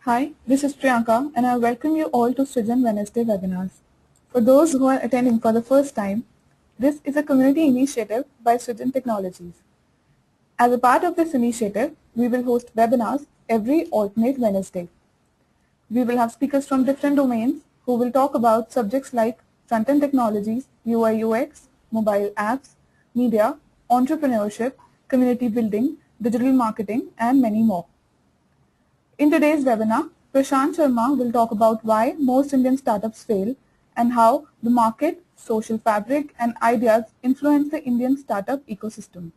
Hi, this is Priyanka and I welcome you all to Srijan Wednesday webinars. For those who are attending for the first time, this is a community initiative by Srijan Technologies. As a part of this initiative, we will host webinars every alternate Wednesday. We will have speakers from different domains who will talk about subjects like front-end technologies, UI UX, mobile apps, media, entrepreneurship, community building, digital marketing, and many more. In today's webinar, Prashant Sharma will talk about why most Indian startups fail and how the market, social fabric, and ideas influence the Indian startup ecosystem.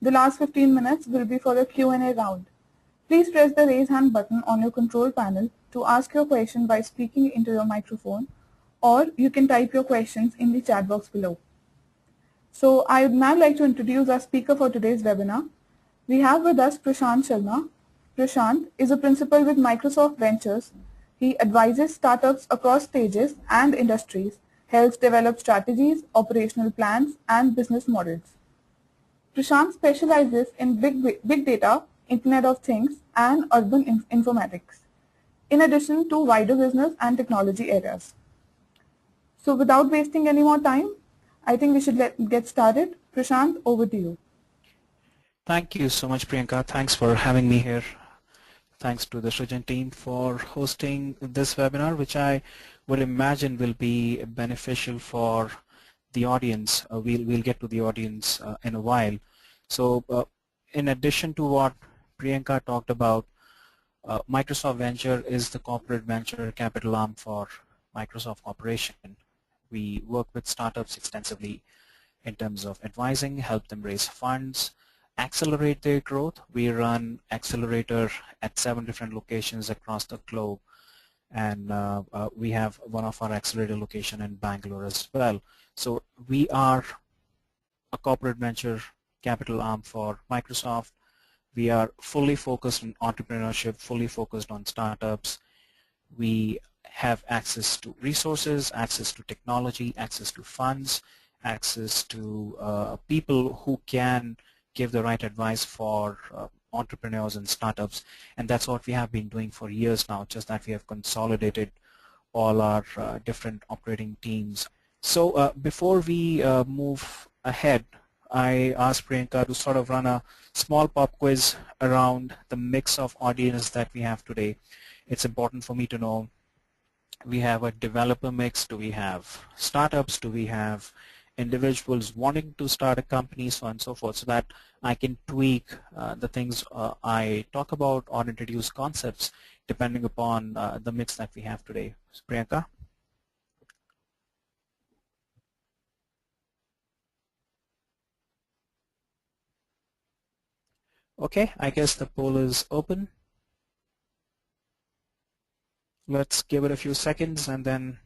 The last 15 minutes will be for a Q&A round. Please press the raise hand button on your control panel to ask your question by speaking into your microphone, or you can type your questions in the chat box below. So I would now like to introduce our speaker for today's webinar. We have with us Prashant Sharma. Prashant is a principal with Microsoft Ventures. He advises startups across stages and industries, helps develop strategies, operational plans, and business models. Prashant specializes in big data, Internet of Things, and urban informatics, in addition to wider business and technology areas. So without wasting any more time, I think we should get started. Prashant, over to you. Thank you so much, Priyanka. Thanks for having me here. Thanks to the Srijan team for hosting this webinar, which I would imagine will be beneficial for the audience. We'll get to the audience in a while. So in addition to what Priyanka talked about, Microsoft Venture is the corporate venture capital arm for Microsoft Corporation. We work with startups extensively in terms of advising, help them raise funds, accelerate their growth. We run accelerator at 7 different locations across the globe, and we have one of our accelerator location in Bangalore as well. So we are a corporate venture capital arm for Microsoft. We are fully focused on entrepreneurship, fully focused on startups. We have access to resources, access to technology, access to funds, access to people who can give the right advice for entrepreneurs and startups, and that's what we have been doing for years now, just that we have consolidated all our different operating teams. So before we move ahead, I asked Priyanka to sort of run a small pop quiz around the mix of audience that we have today. It's important for me to know, we have a developer mix, do we have startups, do we have individuals wanting to start a company, so on and so forth, so that I can tweak the things I talk about or introduce concepts depending upon the mix that we have today. So, Priyanka? Okay, I guess the poll is open. Let's give it a few seconds and then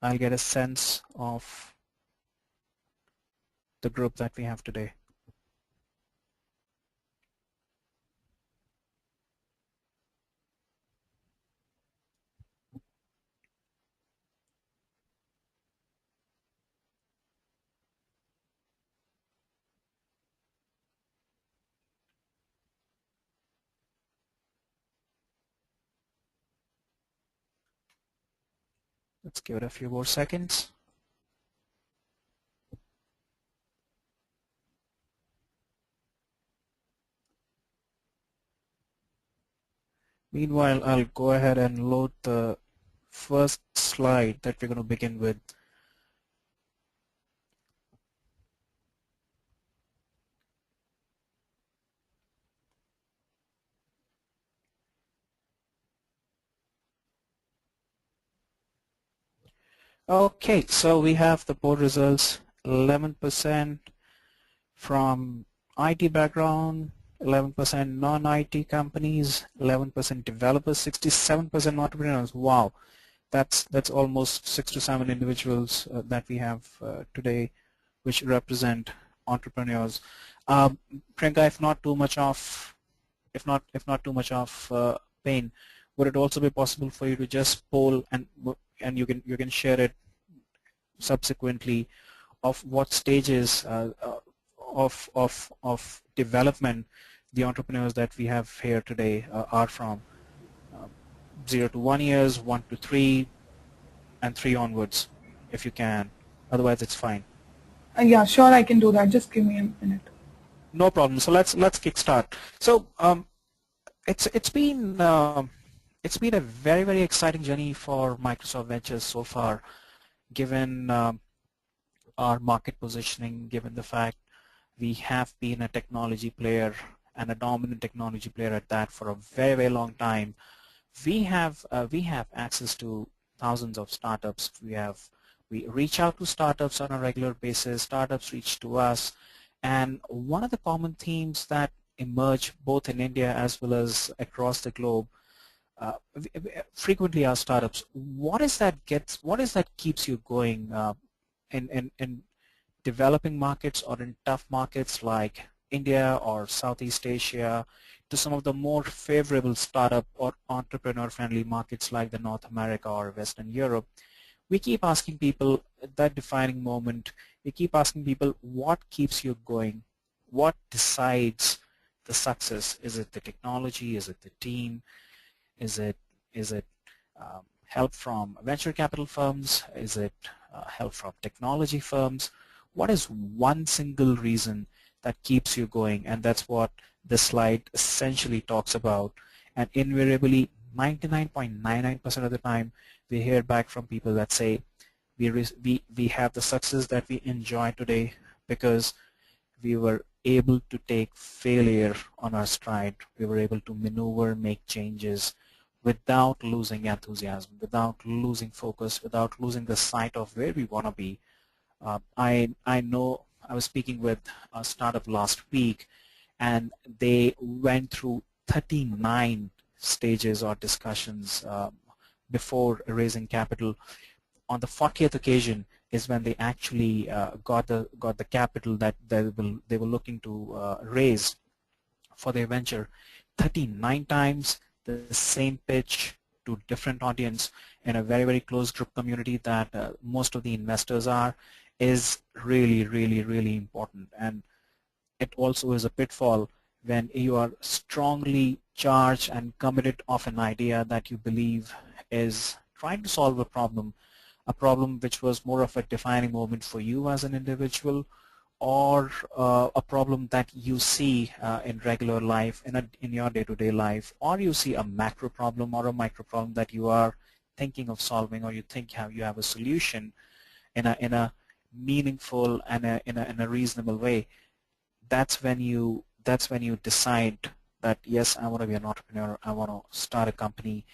I'll get a sense of the group that we have today. Let's give it a few more seconds. Meanwhile, I'll go ahead and load the first slide that we're going to begin with. Okay, so we have the poll results. 11% from IT background, 11% non-IT companies, 11% developers, 67% entrepreneurs. Wow, that's almost 6 to 7 individuals that we have today, which represent entrepreneurs. Priyanka, if not too much of pain, would it also be possible for you to just poll and you can share it subsequently of what stages of development the entrepreneurs that we have here today are from 0 to 1 years, 1 to 3, and 3 onwards, if you can. Otherwise, it's fine. Yeah, sure, I can do that. Just give me a minute. No problem. So let's kickstart. So it's been a very exciting journey for Microsoft Ventures so far, given our market positioning, given the fact we have been a technology player and a dominant technology player at that for a very long time. We have access to thousands of startups. We reach out to startups on a regular basis. Startups reach to us, and one of the common themes that emerge both in India as well as across the globe frequently are startups. What is that keeps you going in developing markets or in tough markets like India or Southeast Asia, to some of the more favorable startup or entrepreneur-friendly markets like the North America or Western Europe? We keep asking people at that defining moment, we keep asking people, what keeps you going? What decides the success? Is it the technology? Is it the team? Is it help from venture capital firms? Is it help from technology firms? What is one single reason that keeps you going? And that's what this slide essentially talks about. And invariably, 99.99% of the time, we hear back from people that say, we have the success that we enjoy today because we were able to take failure on our stride. We were able to maneuver, make changes without losing enthusiasm, without losing focus, without losing the sight of where we want to be. I know I was speaking with a startup last week, and they went through 39 stages or discussions before raising capital. On the 40th occasion is when they actually got the capital that they were looking to raise for their venture. 39 times the same pitch to different audience in a very close group community that most of the investors are, is really important. And it also is a pitfall when you are strongly charged and committed of an idea that you believe is trying to solve a problem which was more of a defining moment for you as an individual, or a problem that you see in regular life, in your day-to-day life, or you see a macro problem or a micro problem that you are thinking of solving, or you think you have a solution in a meaningful and in a reasonable way. That's when you decide that, yes, I want to be an entrepreneur. I want to start a company.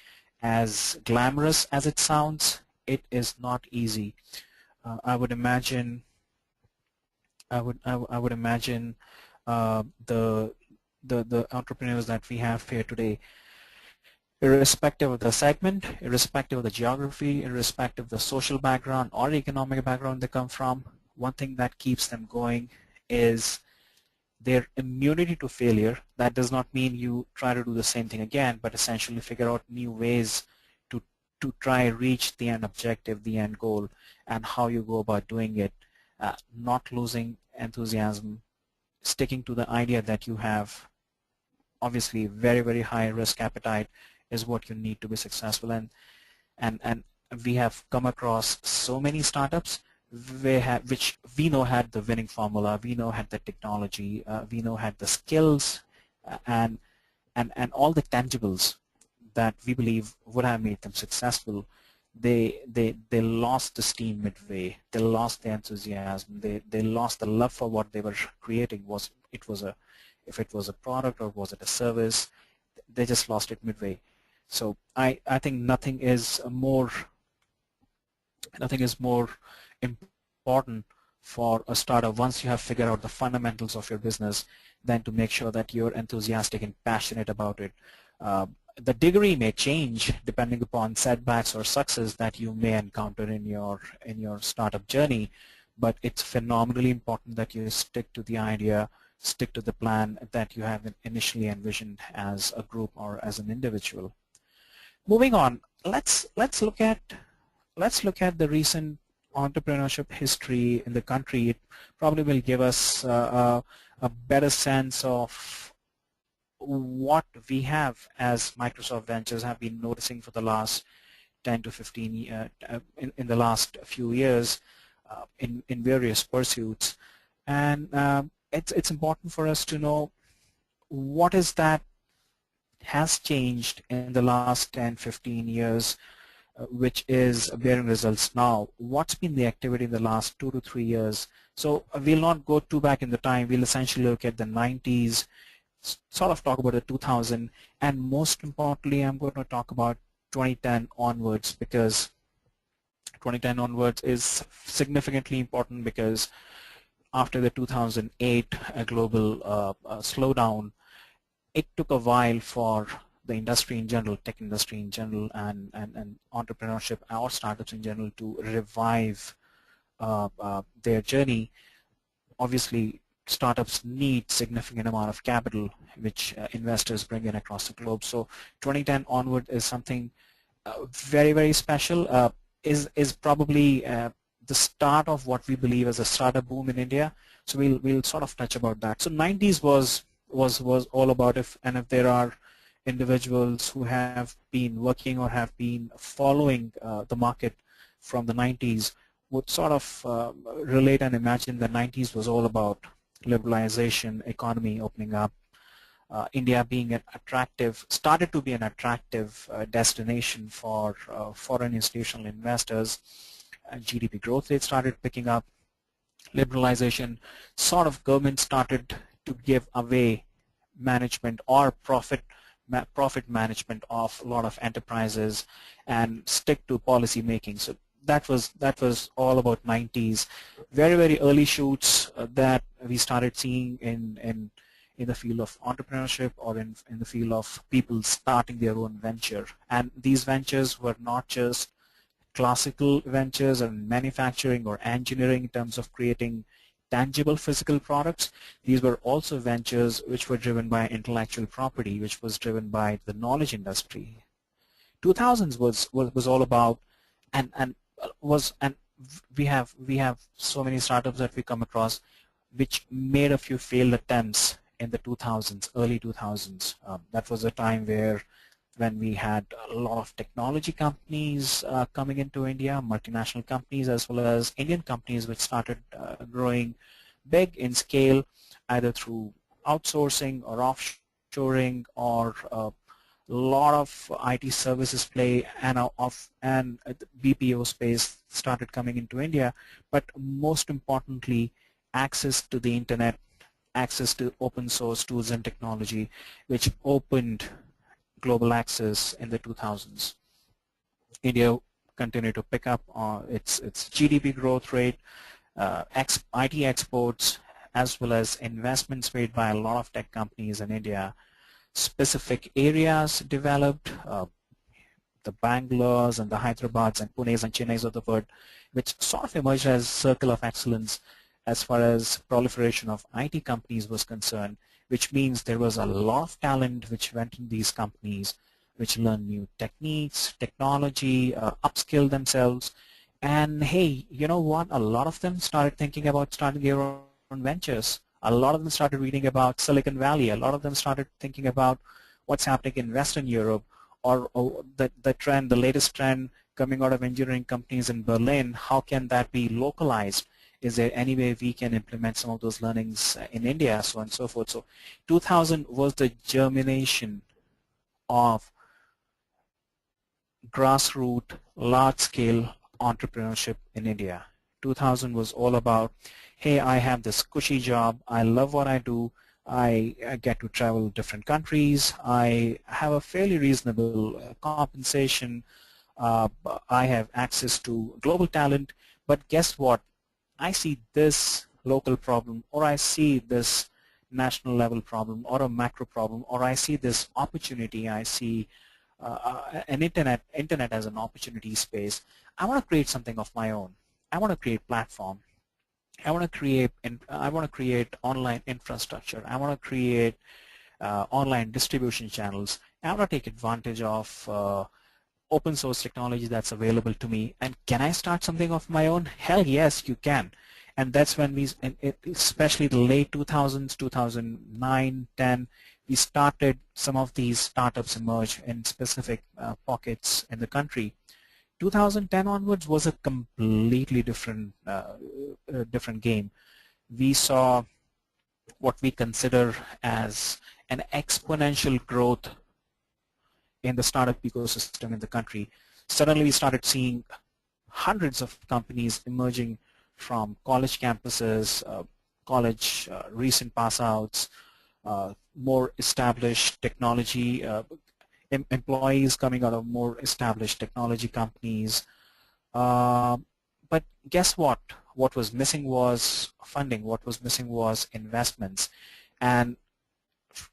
As glamorous as it sounds, it is not easy. I would imagine the entrepreneurs that we have here today, irrespective of the segment, irrespective of the geography, irrespective of the social background or economic background they come from, one thing that keeps them going is their immunity to failure. That does not mean you try to do the same thing again, but essentially figure out new ways to try reach the end objective, the end goal, and how you go about doing it, not losing enthusiasm, sticking to the idea that you have. Obviously, very high risk appetite is what you need to be successful. And we have come across so many startups which we know had the winning formula, we know had the technology, we know had the skills, and all the tangibles that we believe would have made them successful. They lost the steam midway. They lost the enthusiasm. They lost the love for what they were creating. If it was a product or was it a service, they just lost it midway. So I think nothing is more important for a startup, once you have figured out the fundamentals of your business, than to make sure that you're enthusiastic and passionate about it. The degree may change depending upon setbacks or success that you may encounter in your startup journey, but it's phenomenally important that you stick to the idea, stick to the plan that you have initially envisioned as a group or as an individual. Moving on, let's look at the recent entrepreneurship history in the country. It probably will give us a better sense of what we have as Microsoft Ventures have been noticing for the last 10 to 15 in the last few years in various pursuits, and it's important for us to know what is that has changed in the last 10, 15 years, which is bearing results now. What's been the activity in the last 2 to 3 years? So we'll not go too back in the time. We'll essentially look at the 90s, sort of talk about the 2000, and most importantly, I'm going to talk about 2010 onwards, because 2010 onwards is significantly important, because after the 2008 global slowdown, it took a while for the industry in general, tech industry in general, and entrepreneurship or startups in general to revive their journey. Obviously, startups need significant amount of capital, which investors bring in across the globe. So 2010 onward is something very, very special. Is probably the start of what we believe as a startup boom in India. So we'll sort of touch about that. So 90s was all about, if there are individuals who have been working or have been following the market from the 90s, would sort of relate and imagine the 90s was all about liberalization, economy opening up, India being started to be an attractive destination for foreign institutional investors. GDP growth rate started picking up, liberalization, sort of government started to give away management or profit management of a lot of enterprises and stick to policy making. So that was all about 90s. Very, very early shoots that we started seeing in the field of entrepreneurship, or in the field of people starting their own venture. And these ventures were not just classical ventures in manufacturing or engineering in terms of creating tangible physical products. These were also ventures which were driven by intellectual property, which was driven by the knowledge industry. 2000s was all about, and we have so many startups that we come across which made a few failed attempts in the 2000s, early 2000s. That was a time when we had a lot of technology companies coming into India, multinational companies, as well as Indian companies which started growing big in scale, either through outsourcing or offshoring, or a lot of IT services play, and the BPO space started coming into India. But most importantly, access to the internet, access to open source tools and technology, which opened global access in the 2000s. India continued to pick up its GDP growth rate, IT exports, as well as investments made by a lot of tech companies in India. Specific areas developed, the Bangalores and the Hyderabad's and Pune's and Chennai's of the world, which sort of emerged as a circle of excellence as far as proliferation of IT companies was concerned, which means there was a lot of talent which went in these companies, which learned new techniques, technology, upskilled themselves, and hey, you know what? A lot of them started thinking about starting their own ventures. A lot of them started reading about Silicon Valley. A lot of them started thinking about what's happening in Western Europe, or the latest trend coming out of engineering companies in Berlin. How can that be localized? Is there any way we can implement some of those learnings in India, so on and so forth? So 2000 was the germination of grassroots, large-scale entrepreneurship in India. 2000 was all about, hey, I have this cushy job, I love what I do, I get to travel different countries, I have a fairly reasonable compensation, I have access to global talent, but guess what? I see this local problem, or I see this national level problem, or a macro problem, or I see this opportunity, I see an internet as an opportunity space. I want to create something of my own. I want to create platform. I want to create online infrastructure. I want to create online distribution channels. I want to take advantage of open source technology that's available to me. And can I start something of my own? Hell yes, you can. And that's when especially the late 2000s, 2009, 10, we started some of these startups emerge in specific pockets in the country. 2010 onwards was a completely different game. We saw what we consider as an exponential growth in the startup ecosystem in the country. Suddenly we started seeing hundreds of companies emerging from college campuses, college recent pass outs, more established technology, employees coming out of more established technology companies. But guess what? What was missing was funding. What was missing was investments. And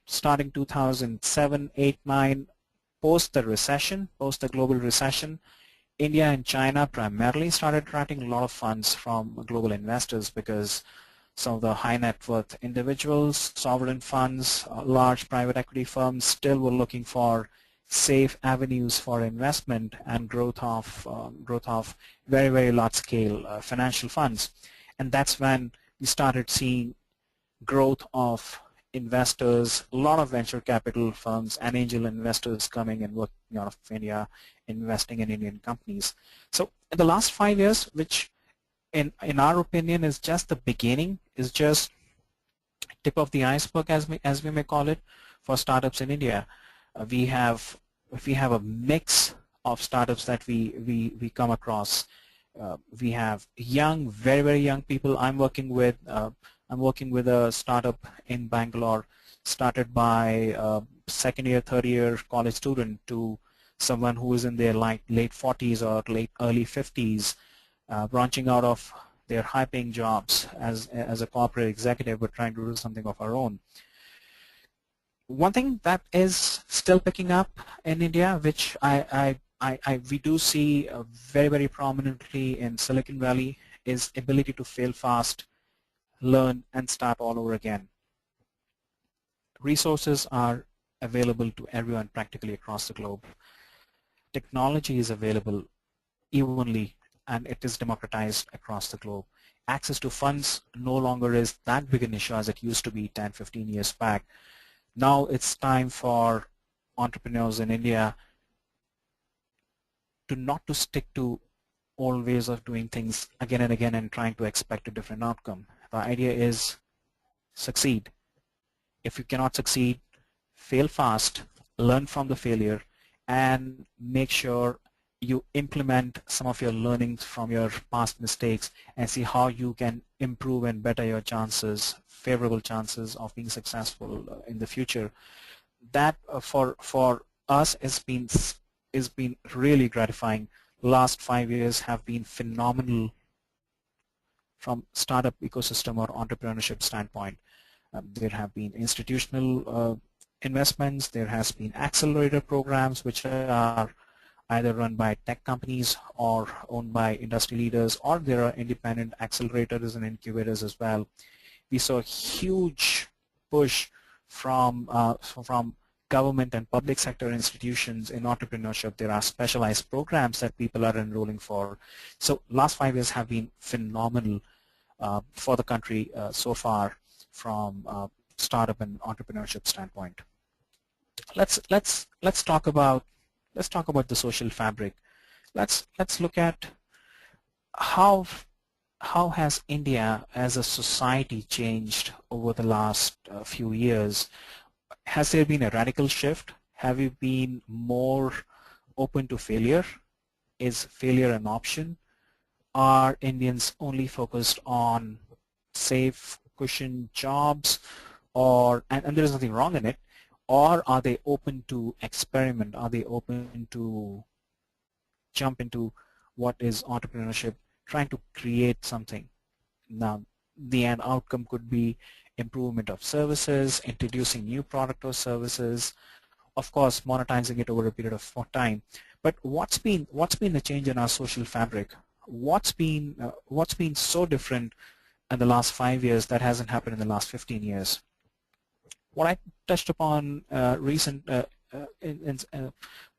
starting 2007, 8, 9, post the recession, post the global recession, India and China primarily started attracting a lot of funds from global investors because some of the high net worth individuals, sovereign funds, large private equity firms still were looking for safe avenues for investment and growth of very, very large scale financial funds. And that's when we started seeing growth of investors, a lot of venture capital firms and angel investors coming and working out of India, investing in Indian companies. So in the last 5 years, which in our opinion is just the beginning, is just tip of the iceberg as we may call it for startups in India. We have a mix of startups that we come across. We have young, very, very young people. I'm working with a startup in Bangalore, started by a second year, third year college student to someone who is in their late 40s or early 50s, branching out of their high-paying jobs as a corporate executive, but trying to do something of our own. One thing that is still picking up in India, which we do see very, very prominently in Silicon Valley, is ability to fail fast, learn, and start all over again. Resources are available to everyone practically across the globe. Technology is available evenly and it is democratized across the globe. Access to funds no longer is that big an issue as it used to be 10, 15 years back. Now it's time for entrepreneurs in India to not to stick to old ways of doing things again and again and trying to expect a different outcome. The idea is succeed. If you cannot succeed, fail fast, learn from the failure, and make sure you implement some of your learnings from your past mistakes and see how you can improve and better your chances, favorable chances of being successful in the future. That for us has been really gratifying. Last 5 years have been phenomenal from startup ecosystem or entrepreneurship standpoint. There have been institutional investments, there has been accelerator programs which are either run by tech companies or owned by industry leaders, or there are independent accelerators and incubators as well. We saw a huge push from government and public sector institutions in entrepreneurship. There are specialized programs that people are enrolling for. So last 5 years have been phenomenal for the country so far from startup and entrepreneurship standpoint. Let's talk about the social fabric. Let's look at how has India as a society changed over the last few years. Has there been a radical shift? Have you been more open to failure? Is failure an option? Are Indians only focused on safe, cushion jobs, and there is nothing wrong in it, or are they open to experiment? Are they open to jump into what is entrepreneurship, trying to create something? Now, the end outcome could be improvement of services, introducing new product or services, of course monetizing it over a period of time. But what's been the change in our social fabric? What's been so different in the last 5 years that hasn't happened in the last 15 years? What I touched upon what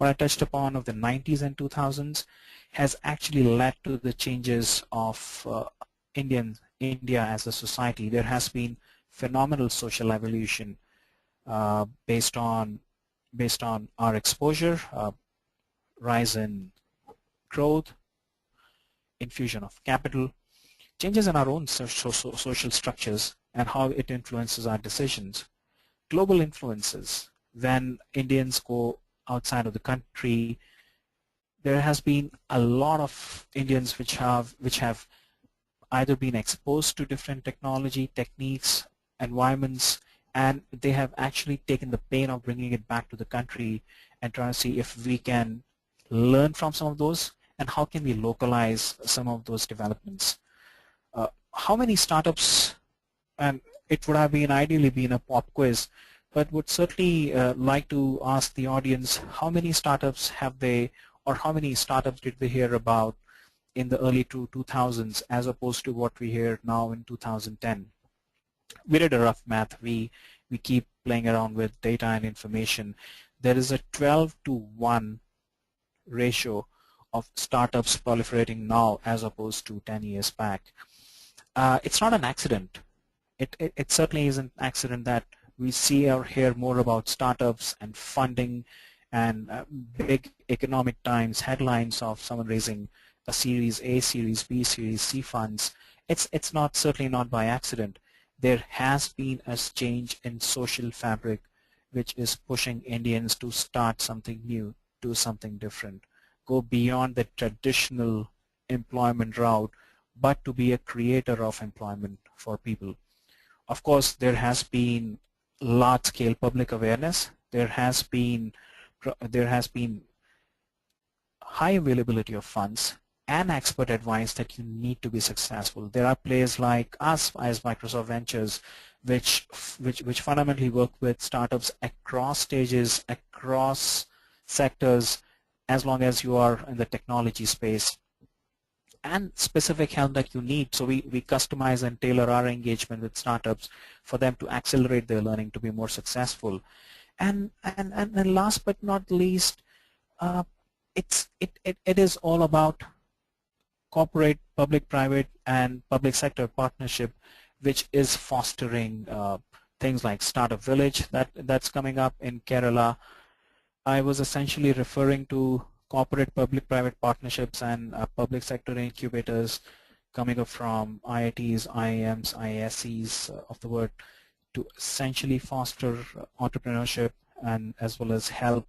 I touched upon of the 90s and 2000s has actually led to the changes of India as a society. There has been phenomenal social evolution. based on our exposure, rise in growth, infusion of capital, changes in our own social structures, and how it influences our decisions. Global influences. When Indians go outside of the country, there has been a lot of Indians which have either been exposed to different technology, techniques, environments, and they have actually taken the pain of bringing it back to the country and trying to see if we can learn from some of those and how can we localize some of those developments. How many startups, and it would have been ideally been a pop quiz, but would certainly like to ask the audience, how many startups have they, or how many startups did they hear about in the early 2000s as opposed to what we hear now in 2010? We did a rough math. We keep playing around with data and information. There is a 12 to 1 ratio of startups proliferating now as opposed to 10 years back. It's not an accident. It certainly isn't an accident that we see or hear more about startups and funding and big economic times headlines of someone raising a Series A, Series B, Series C funds. It's not, certainly not by accident. There has been a change in social fabric which is pushing Indians to start something new, do something different, go beyond the traditional employment route, but to be a creator of employment for people. Of course, there has been large-scale public awareness. There has been high availability of funds and expert advice that you need to be successful. There are players like us as Microsoft Ventures, which fundamentally work with startups across stages, across sectors, as long as you are in the technology space, and specific help that you need. So we customize and tailor our engagement with startups for them to accelerate their learning to be more successful. And last but not least, it is all about corporate, public, private, and public sector partnership, which is fostering things like Startup Village that's coming up in Kerala. I was essentially referring to corporate public-private partnerships and public sector incubators coming up from IITs, IIMs, ISCs of the world to essentially foster entrepreneurship and as well as help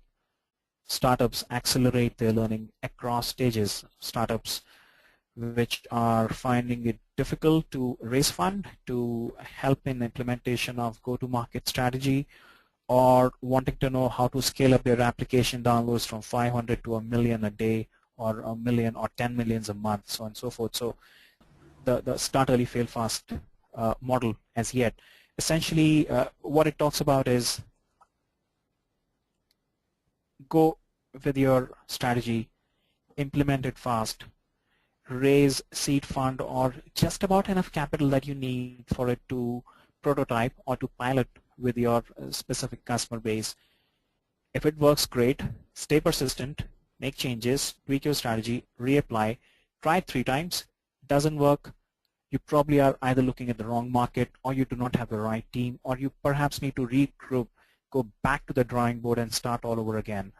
startups accelerate their learning across stages. Startups which are finding it difficult to raise fund to help in implementation of go-to-market strategy, or wanting to know how to scale up their application downloads from 500 to 1 million a day, or 1 million or 10 millions a month, so on and so forth. So the start early, fail fast model as yet. Essentially, what it talks about is go with your strategy, implement it fast, raise seed fund or just about enough capital that you need for it to prototype or to pilot with your specific customer base. If it works, great. Stay persistent, make changes, tweak your strategy, reapply, try it 3 times. Doesn't work, you probably are either looking at the wrong market, or you do not have the right team, or you perhaps need to regroup, go back to the drawing board and start all over again.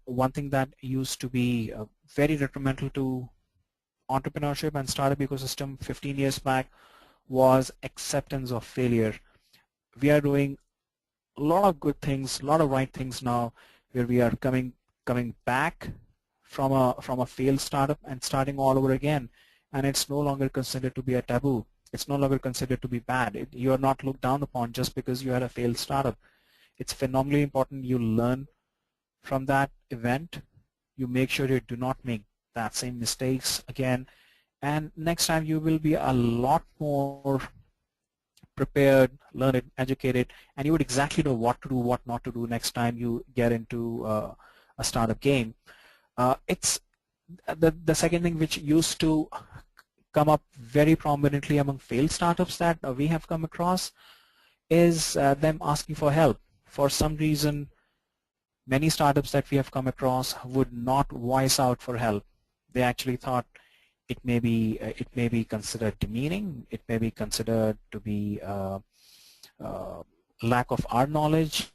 One thing that used to be very detrimental to entrepreneurship and startup ecosystem 15 years back was acceptance of failure. We are doing a lot of good things, a lot of right things now, where we are coming back from a failed startup and starting all over again, and it's no longer considered to be a taboo. It's no longer considered to be bad. You are not looked down upon just because you had a failed startup. It's phenomenally important you learn from that event. You make sure you do not make that same mistakes again, and next time you will be a lot more prepared, learned, educated, and you would exactly know what to do, what not to do next time you get into a startup game. It's the second thing which used to come up very prominently among failed startups that we have come across is them asking for help. For some reason, many startups that we have come across would not voice out for help. They actually thought it may be considered demeaning, it may be considered to be lack of our knowledge,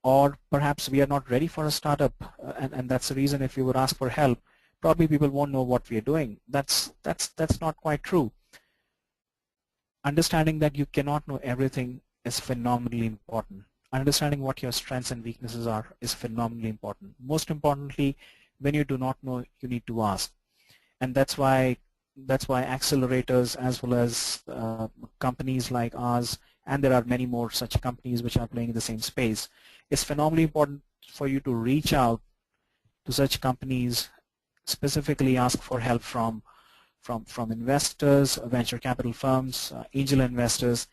or perhaps we are not ready for a startup, and that's the reason if you would ask for help, probably people won't know what we are doing. That's not quite true. Understanding that you cannot know everything is phenomenally important. Understanding what your strengths and weaknesses are is phenomenally important. Most importantly, when you do not know, you need to ask. And that's why accelerators as well as companies like ours, and there are many more such companies which are playing in the same space, it's phenomenally important for you to reach out to such companies, specifically ask for help from investors, venture capital firms, angel investors,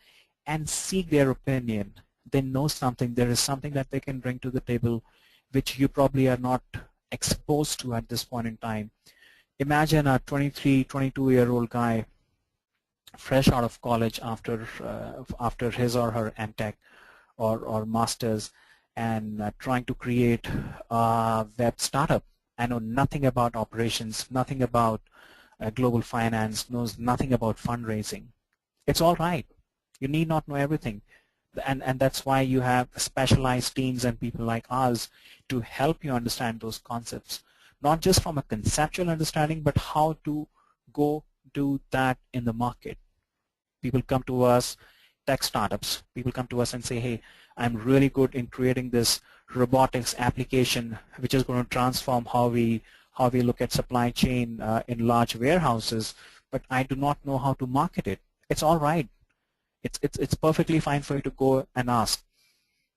and seek their opinion. They know something. There is something that they can bring to the table which you probably are not exposed to at this point in time. Imagine a 23, 22-year-old guy fresh out of college after his or her MTech or master's, and trying to create a web startup. I know nothing about operations, nothing about global finance, knows nothing about fundraising. It's all right. You need not know everything. And that's why you have specialized teams and people like us to help you understand those concepts, not just from a conceptual understanding, but how to go do that in the market. People come to us, tech startups, people come to us and say, hey, I'm really good in creating this robotics application which is going to transform how we look at supply chain in large warehouses, but I do not know how to market it. It's all right. It's perfectly fine for you to go and ask,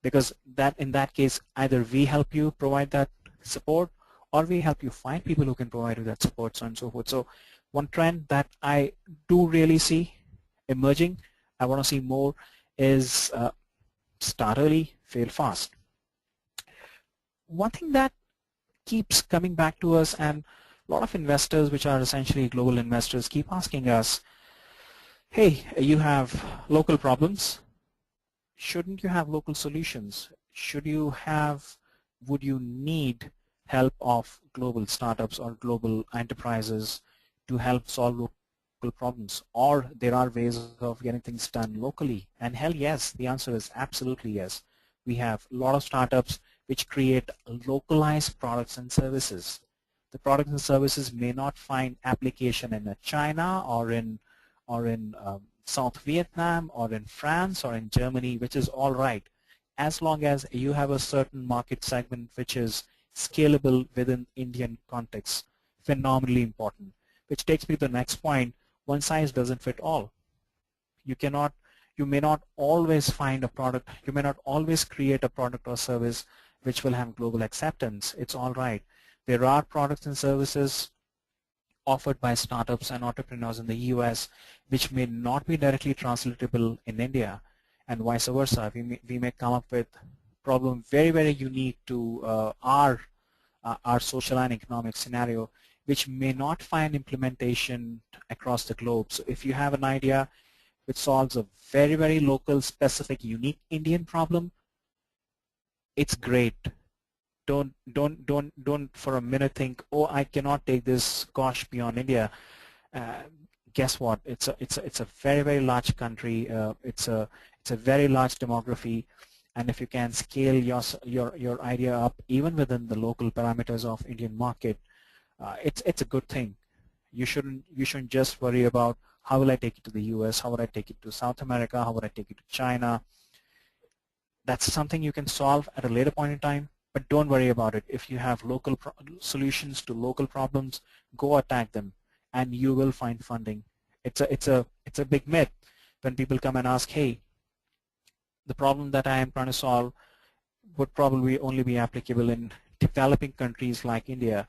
because in that case either we help you provide that support, or we help you find people who can provide you that support, so on and so forth. So one trend that I do really see emerging, I want to see more, is start early, fail fast. One thing that keeps coming back to us, and a lot of investors, which are essentially global investors, keep asking us, hey, you have local problems. Shouldn't you have local solutions? Would you need help of global startups or global enterprises to help solve local problems? Or there are ways of getting things done locally? And hell yes, the answer is absolutely yes. We have a lot of startups which create localized products and services. The products and services may not find application in China or in South Vietnam or in France or in Germany, which is all right, as long as you have a certain market segment which is scalable within Indian context. Phenomenally important. Which takes me to the next point. One size doesn't fit all. You may not always find a product, you may not always create a product or service which will have global acceptance. It's all right. There are products and services offered by startups and entrepreneurs in the US which may not be directly translatable in India, and vice versa. We may come up with problem very, very unique to our social and economic scenario, which may not find implementation across the globe. So if you have an idea which solves a very, very local, specific, unique Indian problem, it's great. Don't for a minute think, oh, I cannot take this gosh beyond India. Guess what? It's a very, very large country. It's a very large demography, and if you can scale your idea up even within the local parameters of Indian market, it's a good thing. You shouldn't just worry about how will I take it to the US, how would I take it to South America, how would I take it to China. That's something you can solve at a later point in time, but don't worry about it. If you have local solutions to local problems, go attack them, and you will find funding. It's a big myth when people come and ask, hey, the problem that I am trying to solve would probably only be applicable in developing countries like India.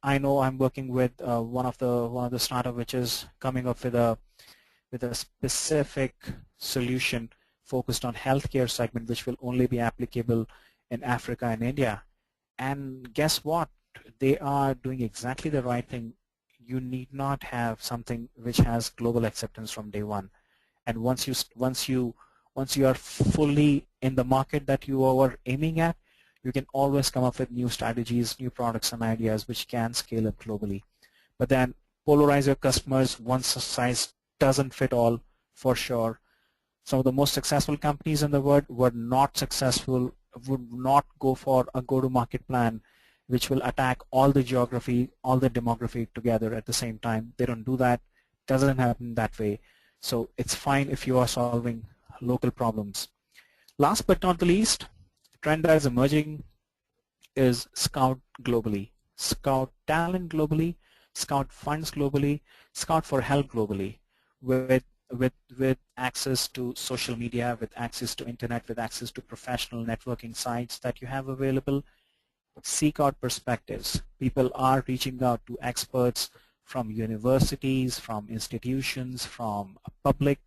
I know I'm working with one of the startup which is coming up with a specific solution focused on healthcare segment, which will only be applicable in Africa and India. And guess what? They are doing exactly the right thing. You need not have something which has global acceptance from day one. And once you are fully in the market that you are aiming at, you can always come up with new strategies, new products and ideas which can scale up globally. But then polarize your customers. One size doesn't fit all, for sure. Some of the most successful companies in the world were not successful, would not go for a go-to-market plan which will attack all the geography, all the demography together at the same time. They don't do that. Doesn't happen that way. So it's fine if you are solving local problems. Last but not the least, the trend that is emerging is scout globally, scout talent globally, scout funds globally, scout for help globally, with with access to social media, with access to internet, with access to professional networking sites that you have available. Seek out perspectives. People are reaching out to experts from universities, from institutions, from public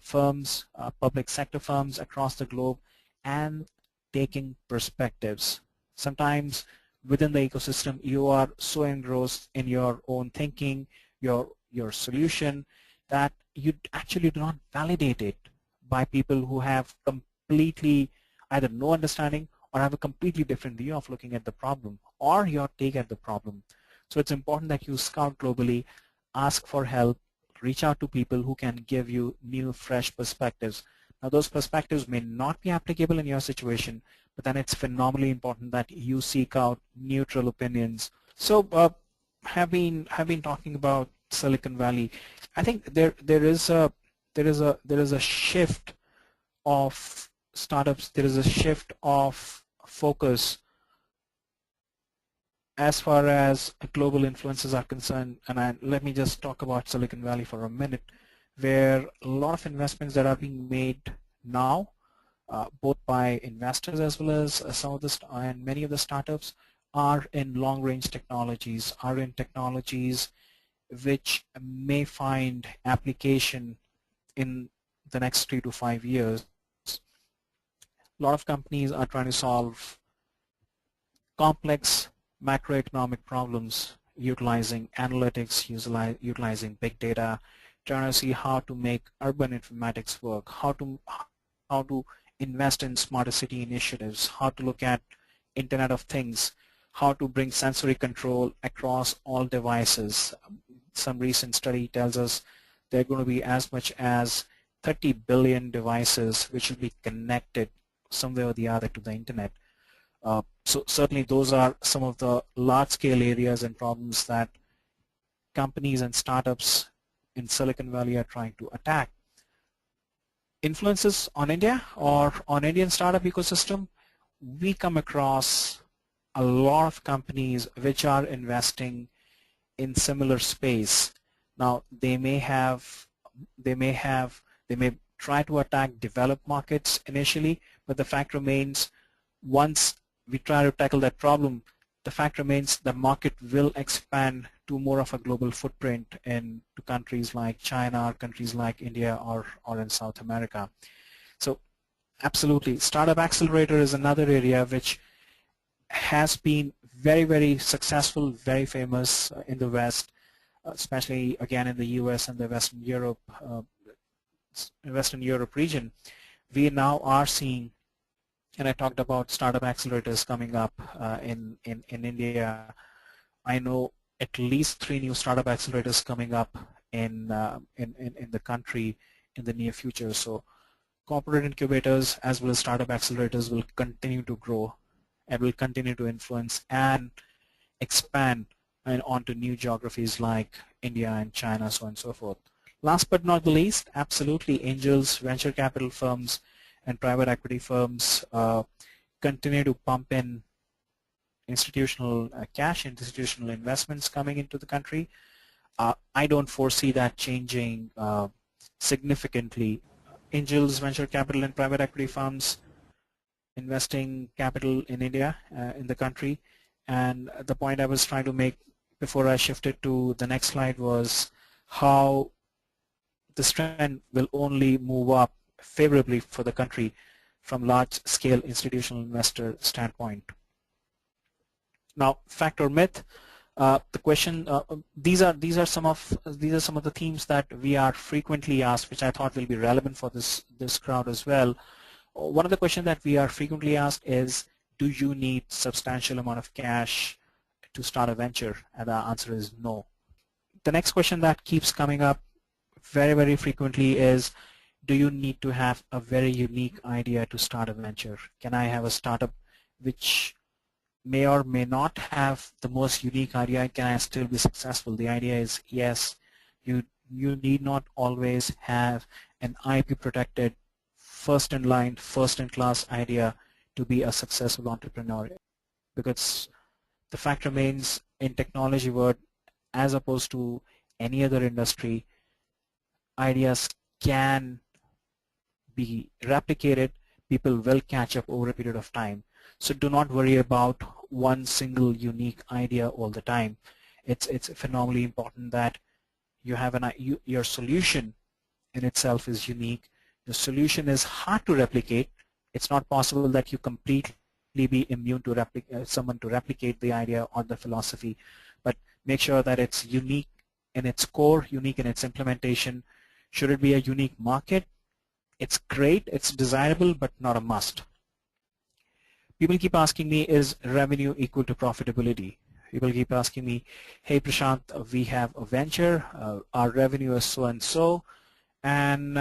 firms, public sector firms across the globe, and taking perspectives. Sometimes within the ecosystem you are so engrossed in your own thinking, your solution, that you actually do not validate it by people who have completely either no understanding or have a completely different view of looking at the problem or your take at the problem. So it's important that you scout globally, ask for help, reach out to people who can give you new, fresh perspectives. Now those perspectives may not be applicable in your situation, but then it's phenomenally important that you seek out neutral opinions. So have been talking about Silicon Valley. I think there is a shift of startups. There is a shift of focus as far as global influences are concerned, and let me just talk about Silicon Valley for a minute, where a lot of investments that are being made now, both by investors as well as some of the and many of the startups, are in long-range technologies, are in technologies which may find application in the next 3 to 5 years. A lot of companies are trying to solve complex macroeconomic problems utilizing analytics, utilizing big data, trying to see how to make urban informatics work, how to invest in smarter city initiatives, how to look at Internet of Things, how to bring sensory control across all devices. Some recent study tells us there are going to be as much as 30 billion devices which will be connected some way or the other to the Internet. So certainly those are some of the large-scale areas and problems that companies and startups in Silicon Valley are trying to attack. Influences on India or on Indian startup ecosystem, we come across a lot of companies which are investing in similar space. Now they may try to attack developed markets initially, but the fact remains, once we try to tackle that problem, the fact remains the market will expand to more of a global footprint in to countries like China or countries like India or in South America. So absolutely, Startup Accelerator is another area which has been very, very successful, very famous in the West, especially again in the US and the Western Europe region. We now are seeing, and I talked about startup accelerators coming up in India. I know at least 3 new startup accelerators coming up in the country in the near future. So corporate incubators as well as startup accelerators will continue to grow and will continue to influence and expand onto new geographies like India and China, so on and so forth. Last but not the least, absolutely, angels, venture capital firms, and private equity firms continue to pump in institutional cash, institutional investments coming into the country. I don't foresee that changing significantly. Angels, venture capital, and private equity firms investing capital in India, in the country. And the point I was trying to make before I shifted to the next slide was how this trend will only move up favorably for the country from large-scale institutional investor standpoint. Now, fact or myth? The question. These are some of the themes that we are frequently asked, which I thought will be relevant for this crowd as well. One of the questions that we are frequently asked is, do you need substantial amount of cash to start a venture? And the answer is no. The next question that keeps coming up very, very frequently is, do you need to have a very unique idea to start a venture? Can I have a startup which may or may not have the most unique idea? Can I still be successful? The idea is yes, you need not always have an IP protected, first in line, first in class idea to be a successful entrepreneur, because the fact remains, in technology world as opposed to any other industry, ideas can be replicated. People will catch up over a period of time. So do not worry about one single unique idea all the time. It's phenomenally important that you have your solution in itself is unique. The solution is hard to replicate. It's not possible that you completely be immune to someone to replicate the idea or the philosophy, but make sure that it's unique in its core, unique in its implementation. Should it be a unique market? It's great, it's desirable, but not a must. People keep asking me, is revenue equal to profitability? People keep asking me, hey Prashant, we have a venture, our revenue is so and so, and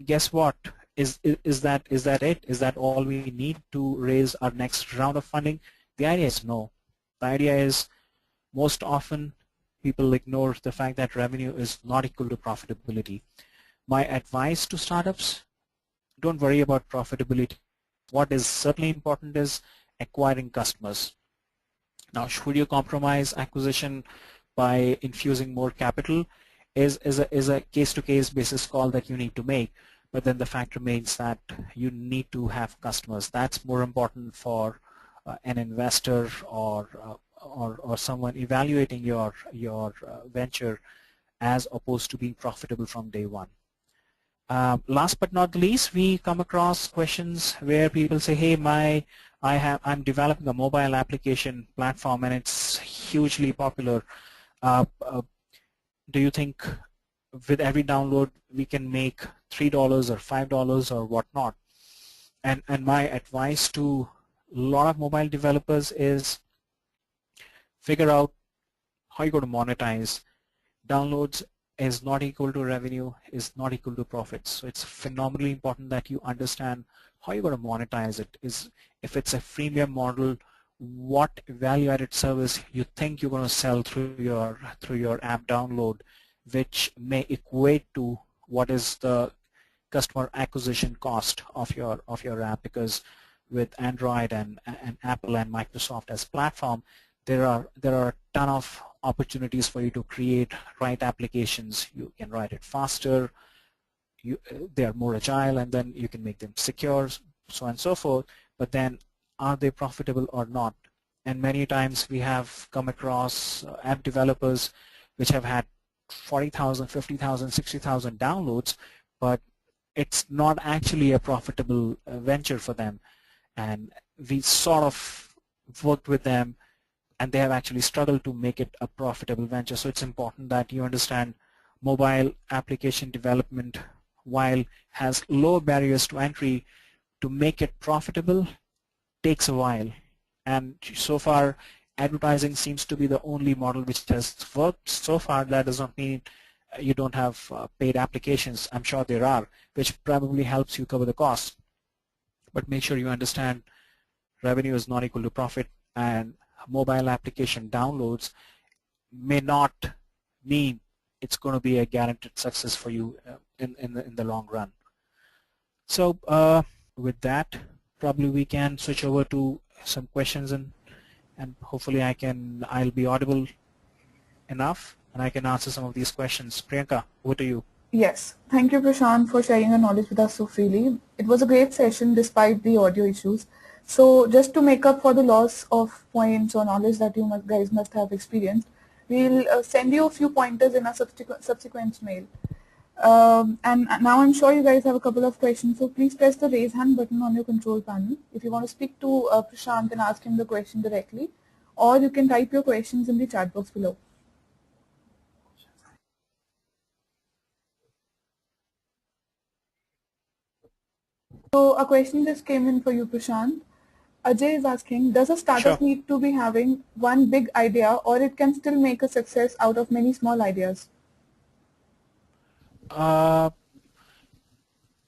guess what? Is that it? Is that all we need to raise our next round of funding? The idea is no. The idea is most often people ignore the fact that revenue is not equal to profitability. My advice to startups, don't worry about profitability. What is certainly important is acquiring customers. Now, should you compromise acquisition by infusing more capital is a case-to-case basis call that you need to make, but then the fact remains that you need to have customers. That's more important for an investor or someone evaluating your venture as opposed to being profitable from day one. Last but not least, we come across questions where people say, hey, I'm developing a mobile application platform and it's hugely popular. Do you think with every download we can make $3 or $5 or whatnot? And my advice to a lot of mobile developers is figure out how you're going to monetize. Downloads is not equal to revenue, is not equal to profits. So it's phenomenally important that you understand how you're going to monetize it. If it's a freemium model, what value-added service you think you're going to sell through your app download, which may equate to what is the customer acquisition cost of your app, because with Android and Apple and Microsoft as platform, there are a ton of opportunities for you to create right applications. You can write it faster, they are more agile, and then you can make them secure, so on and so forth. But then are they profitable or not? And many times we have come across app developers which have had 40,000, 50,000, 60,000 downloads, but it's not actually a profitable venture for them. And we sort of worked with them and they have actually struggled to make it a profitable venture. So it's important that you understand mobile application development, while has low barriers to entry, to make it profitable takes a while. And so far, advertising seems to be the only model which has worked so far. That does not mean you don't have paid applications. I'm sure there are, which probably helps you cover the cost. But make sure you understand revenue is not equal to profit, and mobile application downloads may not mean it's going to be a guaranteed success for you in the long run. So with that, probably we can switch over to some questions, and hopefully I'll be audible enough and I can answer some of these questions. Priyanka, over to you. Yes, thank you Prashant for sharing your knowledge with us so freely. It was a great session despite the audio issues. So just to make up for the loss of points or knowledge that you guys must have experienced, we'll send you a few pointers in a subsequent mail. And now I'm sure you guys have a couple of questions, so please press the raise hand button on your control panel if you want to speak to Prashant and ask him the question directly, or you can type your questions in the chat box below. So a question just came in for you, Prashant. Ajay is asking, does a startup need to be having one big idea, or it can still make a success out of many small ideas?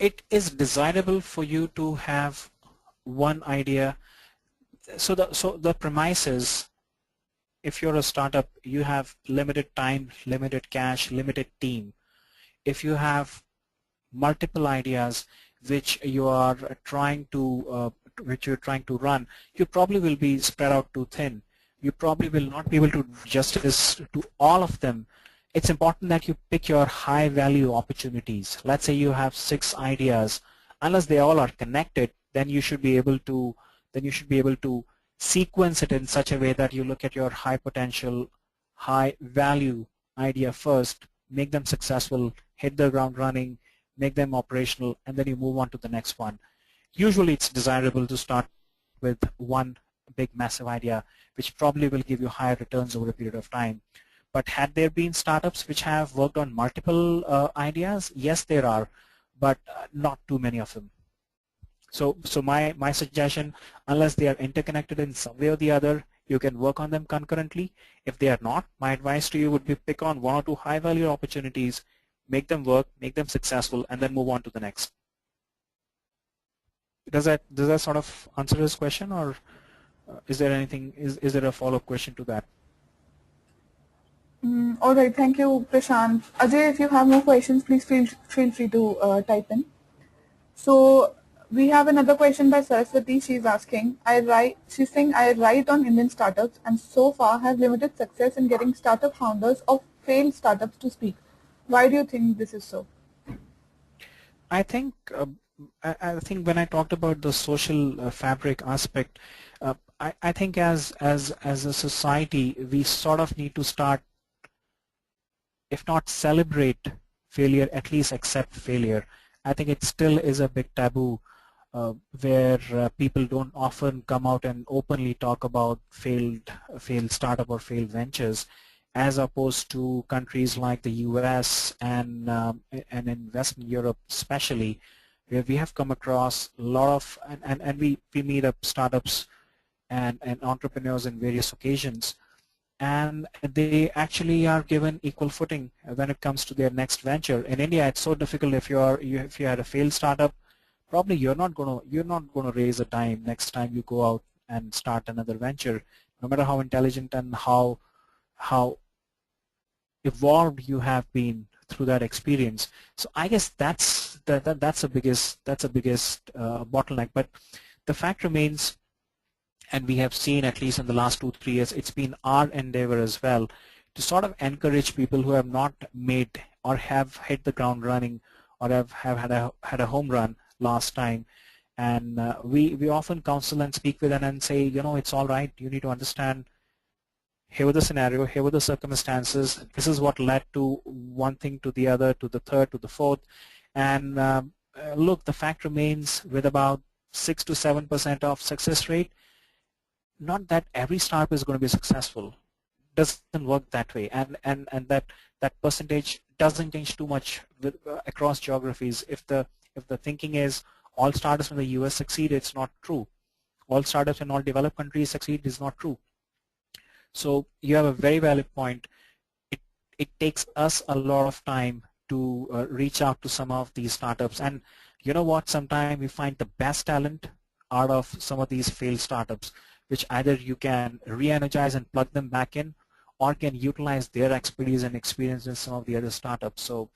it is desirable for you to have one idea. So the premise is, if you're a startup, you have limited time, limited cash, limited team. If you have multiple ideas which you are trying to which you're trying to run, you probably will be spread out too thin. You probably will not be able to do justice to all of them. It's important that you pick your high value opportunities. Let's say you have 6 ideas. Unless they all are connected, then you should be able to sequence it in such a way that you look at your high potential, high value idea first, make them successful, hit the ground running, make them operational, and then you move on to the next one. Usually it's desirable to start with one big massive idea, which probably will give you higher returns over a period of time. But had there been startups which have worked on multiple ideas? Yes, there are, but not too many of them. So my suggestion, unless they are interconnected in some way or the other, you can work on them concurrently. If they are not, my advice to you would be pick on 1 or 2 high value opportunities, make them work, make them successful, and then move on to the next. Does that sort of answer this question, or is there anything? Is there a follow-up question to that? All right, thank you, Prashant. Ajay, if you have more questions, please feel free to type in. So we have another question by Saraswati. She's asking, she's saying, I write on Indian startups and so far have limited success in getting startup founders of failed startups to speak. Why do you think this is so? I think when I talked about the social fabric aspect, I think as a society we sort of need to start, if not celebrate failure, at least accept failure. I think it still is a big taboo where people don't often come out and openly talk about failed startup or failed ventures, as opposed to countries like the US and in Western Europe especially, where we have come across a lot of, and we meet up startups and entrepreneurs in various occasions, and they actually are given equal footing when it comes to their next venture. In India, it's so difficult. If you had a failed startup, probably you're not going to raise a dime next time you go out and start another venture, no matter how intelligent and how evolved you have been through that experience. So I guess that's the biggest bottleneck. But the fact remains, and we have seen at least in the last 2-3 years, it's been our endeavor as well to sort of encourage people who have not made or have hit the ground running or have had a home run last time, and we often counsel and speak with them and say, it's all right, you need to understand, here were the scenario, here were the circumstances, this is what led to one thing to the other, to the third, to the fourth, and look, the fact remains, with about 6 to 7% of success rate, not that every startup is going to be successful. Doesn't work that way, and that percentage doesn't change too much across geographies. If the thinking is all startups in the US succeed, it's not true. All startups in all developed countries succeed is not true. So you have a very valid point. It takes us a lot of time to reach out to some of these startups, and you know what? Sometimes we find the best talent out of some of these failed startups, which either you can re-energize and plug them back in, or can utilize their expertise and experience in some of the other startups. So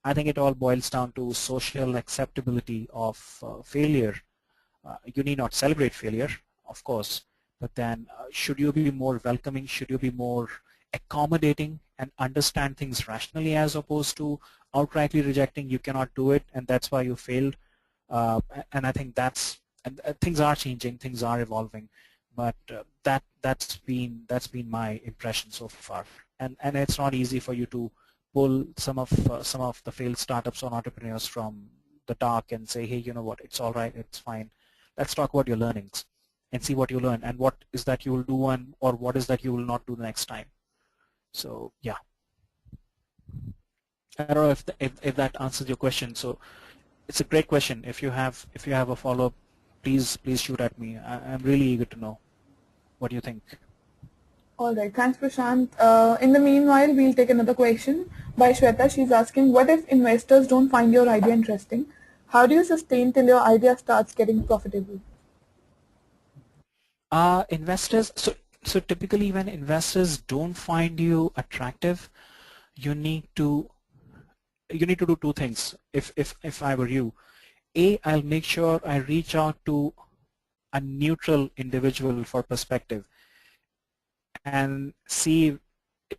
I think it all boils down to social acceptability of failure. You need not celebrate failure, of course, but then should you be more welcoming, should you be more accommodating and understand things rationally, as opposed to outrightly rejecting you cannot do it and that's why you failed. And I think things are changing, things are evolving, but that's been my impression so far. And it's not easy for you to pull some of the failed startups or entrepreneurs from the dark and say, hey, you know what, it's all right, it's fine. Let's talk about your learnings and see what you learn and what is that you will do or what is that you will not do the next time. So yeah, I don't know if that answers your question. So it's a great question. If you have a follow-up, please shoot at me. I'm really eager to know what you think. All right, thanks, Prashant. In the meanwhile, we'll take another question by Shweta. She's asking, what if investors don't find your idea interesting? How do you sustain till your idea starts getting profitable? Investors, so typically when investors don't find you attractive, you need to do two things. If I were you, I'll make sure I reach out to a neutral individual for perspective and see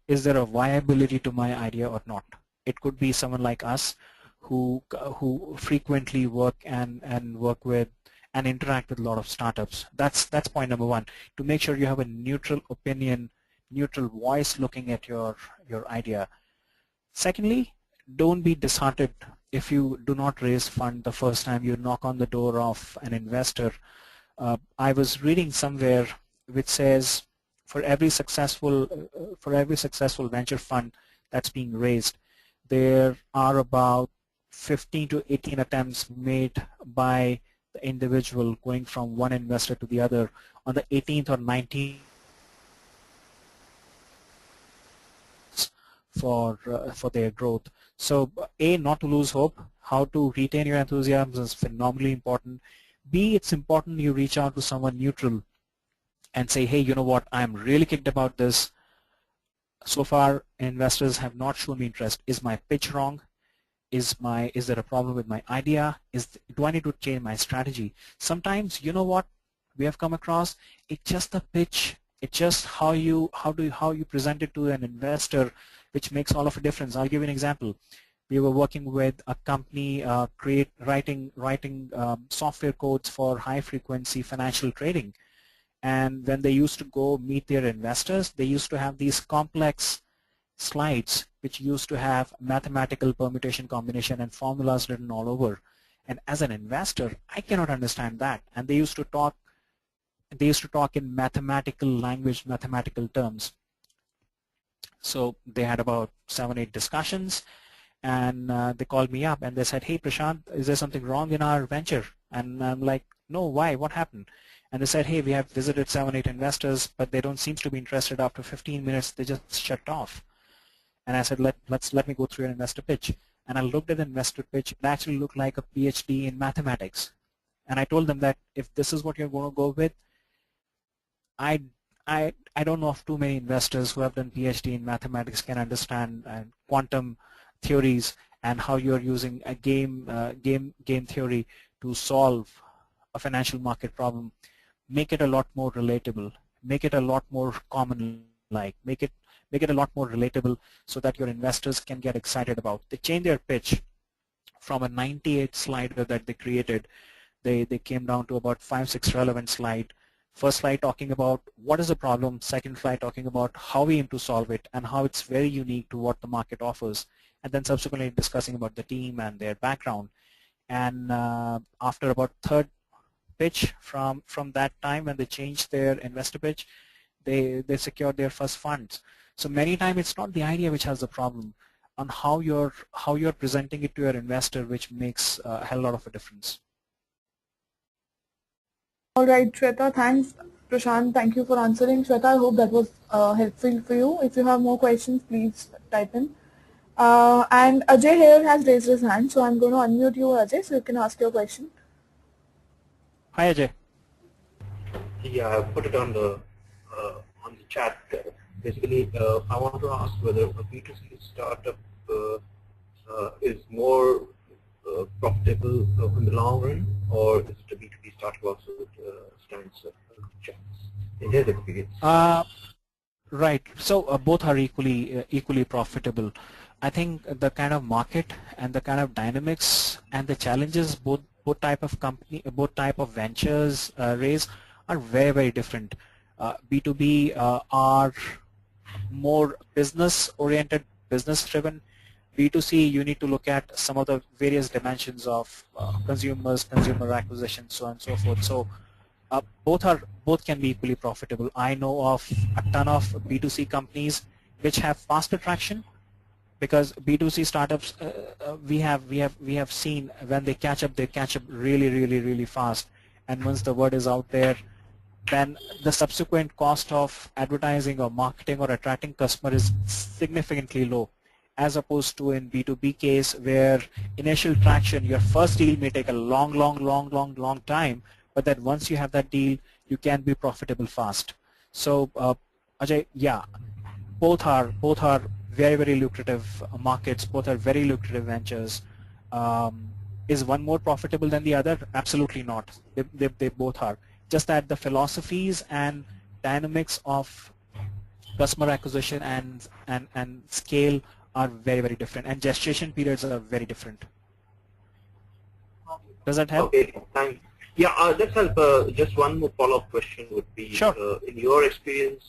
is there a viability to my idea or not. It could be someone like us who frequently work and work with and interact with a lot of startups. That's point number one, to make sure you have a neutral opinion, neutral voice looking at your idea. Secondly, don't be disheartened if you do not raise fund the first time you knock on the door of an investor. I was reading somewhere which says for every successful venture fund that's being raised, there are about 15 to 18 attempts made by the individual going from one investor to the other. On the 18th or 19th for their growth. So not to lose hope. How to retain your enthusiasm is phenomenally important. B, it's important you reach out to someone neutral and say, hey, you know what, I'm really kicked about this. So far, investors have not shown me interest. Is my pitch wrong? Is there a problem with my idea? Do I need to change my strategy? Sometimes, you know what we have come across? It's just the pitch. It's just how you present it to an investor, which makes all of a difference. I'll give you an example. We were working with a company writing software codes for high-frequency financial trading. And when they used to go meet their investors, they used to have these complex slides which used to have mathematical permutation, combination, and formulas written all over. And as an investor, I cannot understand that. And they used to talk in mathematical language, mathematical terms. So they had about 7-8 discussions, and they called me up and they said, hey Prashant, is there something wrong in our venture? And I'm like, no, why? What happened? And they said, hey, we have visited 7-8 investors, but they don't seem to be interested. After 15 minutes, they just shut off. And I said, let me go through your investor pitch. And I looked at the investor pitch. It actually looked like a PhD in mathematics. And I told them that if this is what you're going to go with, I don't know of too many investors who have done PhD in mathematics can understand quantum theories and how you're using a game theory to solve a financial market problem. Make it a lot more relatable. Make it a lot more common-like. Make it a lot more relatable so that your investors can get excited about. They change their pitch from a 98 slider that they created. They came down to about 5-6 relevant slides. First slide talking about what is the problem, second slide talking about how we aim to solve it and how it's very unique to what the market offers, and then subsequently discussing about the team and their background. And after about third pitch from that time when they changed their investor pitch, they secured their first funds. So many times it's not the idea which has the problem, on how you're presenting it to your investor, which makes a hell lot of a difference. All right, Shweta, thanks. Prashant, thank you for answering. Shweta, I hope that was helpful for you. If you have more questions, please type in. And Ajay here has raised his hand, so I'm going to unmute you, Ajay, so you can ask your question. Hi, Ajay. Yeah, I put it on the chat. Basically, I want to ask whether a B2C startup is more profitable in the long run, or is it a B2B startup also stands a chance in his experience? Right. So both are equally profitable. I think the kind of market and the kind of dynamics and the challenges both type of company, both type of ventures raise are very different. B2B are more business oriented, business driven. B2C, you need to look at some of the various dimensions of consumers, consumer acquisition, so on and so forth. So both can be equally profitable. I know of a ton of B2C companies which have faster traction, because B2C startups we have seen when they catch up really fast, and once the word is out there, then the subsequent cost of advertising or marketing or attracting customer is significantly low, as opposed to in B2B case where initial traction, your first deal may take a long time, but that once you have that deal, you can be profitable fast. So Ajay, yeah, both are very lucrative markets. Both are very lucrative ventures. Is one more profitable than the other? Absolutely not. They both are. Just that the philosophies and dynamics of customer acquisition and scale are very different, and gestation periods are very different. Does that help? Okay, thanks. Yeah, that's help. Just one more follow-up question would be, Sure. In your experience,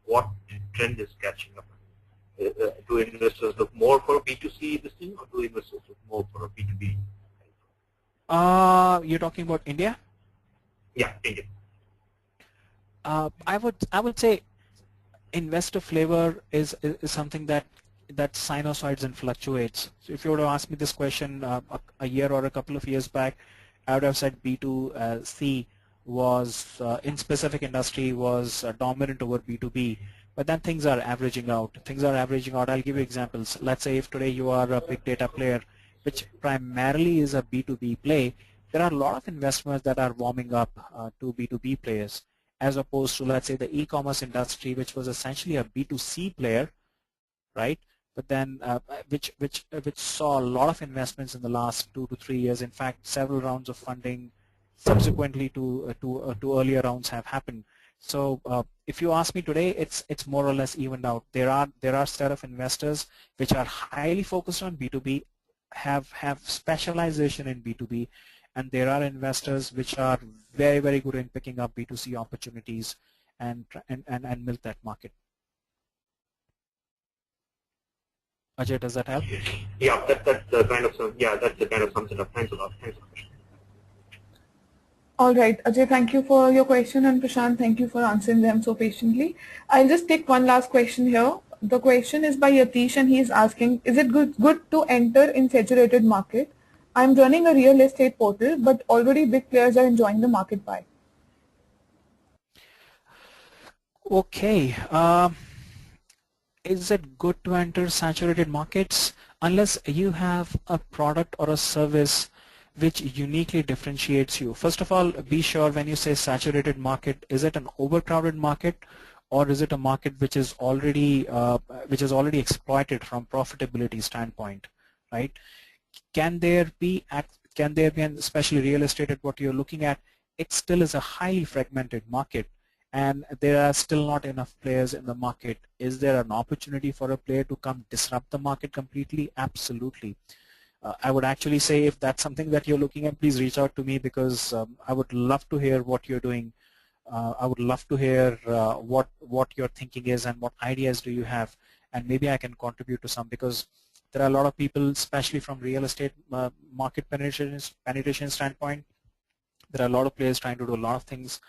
what trend is catching up? Do investors look more for B2C this thing, or do investors look more for a B2B? You're talking about India? Yeah, India. I would say investor flavor is something that sinusoids and fluctuates. So if you were to ask me this question a year or a couple of years back, I would have said B2C was in specific industry was dominant over B2B. But then things are averaging out. I'll give you examples. Let's say if today you are a big data player, which primarily is a B2B play, there are a lot of investments that are warming up to B2B players, as opposed to, let's say, the e-commerce industry, which was essentially a B2C player, right? But then which saw a lot of investments in the last 2 to 3 years. In fact, several rounds of funding subsequently to earlier rounds have happened. So if you ask me today, it's more or less evened out. There are set of investors which are highly focused on B2B, have specialization in B2B, and there are investors which are very good in picking up B2C opportunities and milk that market. Ajay, does that help? Yeah, that's the kind of sums it up. Thanks a lot. All right, Ajay, thank you for your question, and Prashant, thank you for answering them so patiently. I'll just take one last question here. The question is by Yatish, and he is asking, is it good to enter in saturated market? I'm running a real estate portal, but already big players are enjoying the market pie. Okay. Is it good to enter saturated markets? Unless you have a product or a service which uniquely differentiates you. First of all, be sure when you say saturated market, is it an overcrowded market, or is it a market which is already exploited from profitability standpoint, right? Can there be, and especially real estate at what you're looking at, it still is a highly fragmented market, and there are still not enough players in the market. Is there an opportunity for a player to come disrupt the market completely? Absolutely. I would actually say, if that's something that you're looking at, please reach out to me, because I would love to hear what you're doing. I would love to hear what your thinking is and what ideas do you have, and maybe I can contribute to some, because there are a lot of people, especially from real estate market penetration standpoint. There are a lot of players trying to do a lot of things.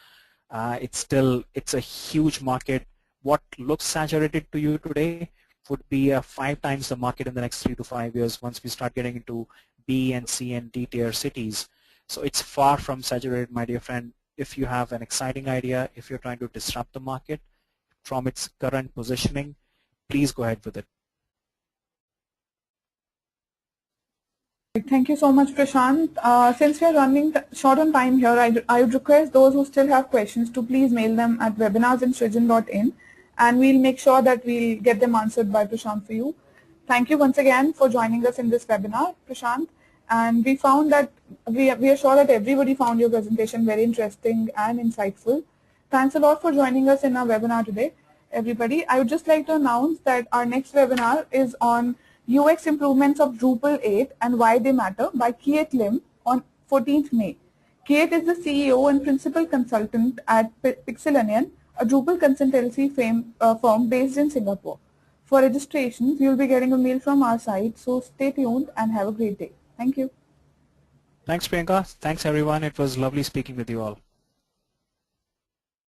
It's a huge market. What looks saturated to you today would be 5 times the market in the next 3 to 5 years once we start getting into B and C and D tier cities. So it's far from saturated, my dear friend. If you have an exciting idea, if you're trying to disrupt the market from its current positioning, please go ahead with it. Thank you so much, Prashant. Since we are running short on time here, I would request those who still have questions to please mail them at webinars@srijan.in, and we'll make sure that we'll get them answered by Prashant for you. Thank you once again for joining us in this webinar, Prashant. And we found that we are sure that everybody found your presentation very interesting and insightful. Thanks a lot for joining us in our webinar today, everybody. I would just like to announce that our next webinar is on UX improvements of Drupal 8 and why they matter by Kiet Lim on 14th May. Kiet is the CEO and principal consultant at Pixel Onion, a Drupal consultancy firm based in Singapore. For registrations, you'll be getting a mail from our site, so stay tuned and have a great day. Thank you. Thanks, Priyanka. Thanks, everyone. It was lovely speaking with you all.